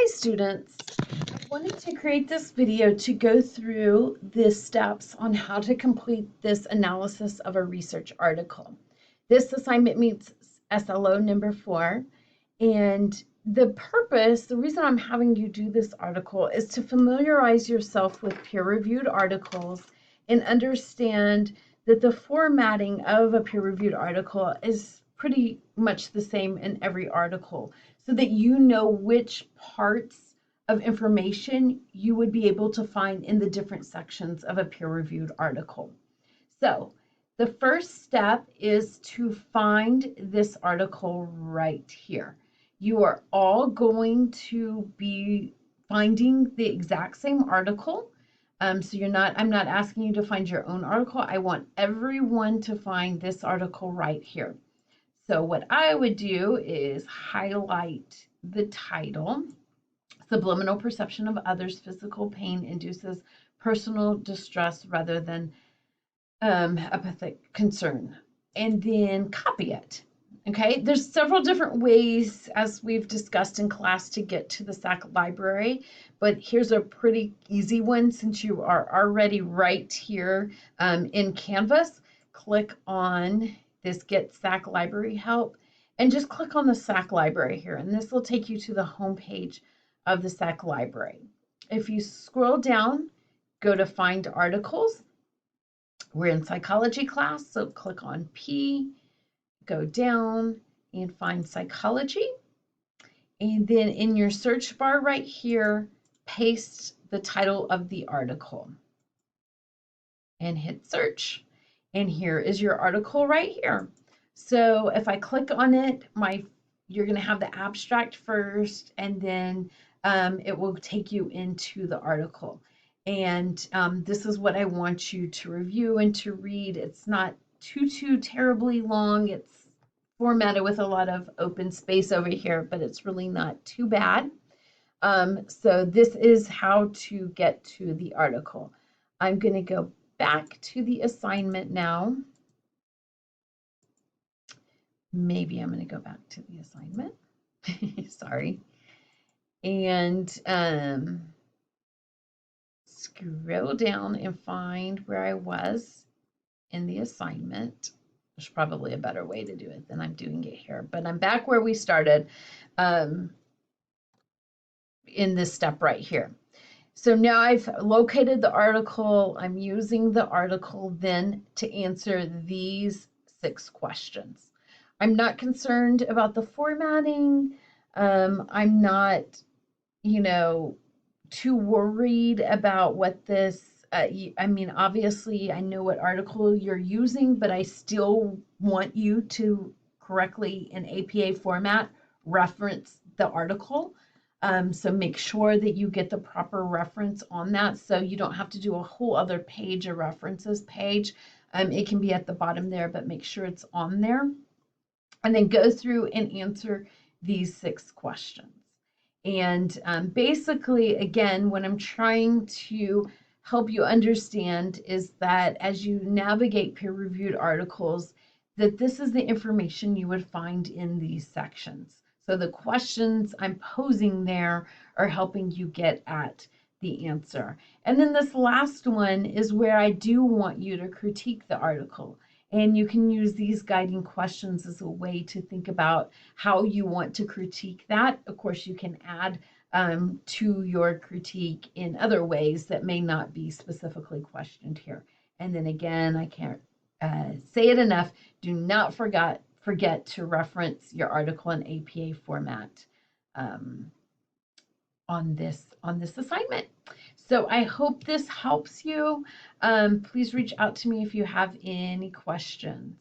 students. I wanted to create this video to go through the steps on how to complete this analysis of a research article. This assignment meets SLO number 4, and the reason I'm having you do this article is to familiarize yourself with peer-reviewed articles and understand that the formatting of a peer-reviewed article is pretty much the same in every article, so that you know which parts of information you would be able to find in the different sections of a peer-reviewed article. So the first step is to find this article right here. You are all going to be finding the exact same article. I'm not asking you to find your own article. I want everyone to find this article right here. So what I would do is highlight the title. Subliminal perception of others' physical pain induces personal distress rather than apathic concern, and then copy it. Okay, there's several different ways, as we've discussed in class, to get to the SAC library, but here's a pretty easy one since you are already right here in Canvas. Click on this Get SAC Library Help and just click on the SAC library here, and this will take you to the home page of the SAC library. If you scroll down, go to Find Articles. We're in psychology class, so click on P, go down and find psychology. And then in your search bar right here, paste the title of the article and hit search. And here is your article right here. So if I click on it, you're going to have the abstract first, and then it will take you into the article. And this is what I want you to review and to read. It's not too terribly long. It's formatted with a lot of open space over here, but it's really not too bad. So this is how to get to the article. I'm going to go back to the assignment now. Maybe I'm going to go back to the assignment. Sorry. And scroll down and find where I was in the assignment. There's probably a better way to do it than I'm doing it here, but I'm back where we started in this step right here. So now I've located the article. I'm using the article then to answer these 6 questions. I'm not concerned about the formatting. I'm not, too worried about what this, obviously I know what article you're using, but I still want you to correctly in APA format reference the article. So make sure that you get the proper reference on that, so you don't have to do a whole other page, a references page. It can be at the bottom there, but make sure it's on there. And then go through and answer these 6 questions. And basically, again, what I'm trying to help you understand is that as you navigate peer-reviewed articles, that this is the information you would find in these sections. So the questions I'm posing there are helping you get at the answer. And then this last one is where I do want you to critique the article. And you can use these guiding questions as a way to think about how you want to critique that. Of course, you can add to your critique in other ways that may not be specifically questioned here. And then again, I can't say it enough, do not forget to reference your article in APA format on this assignment. So I hope this helps you. Please reach out to me if you have any questions.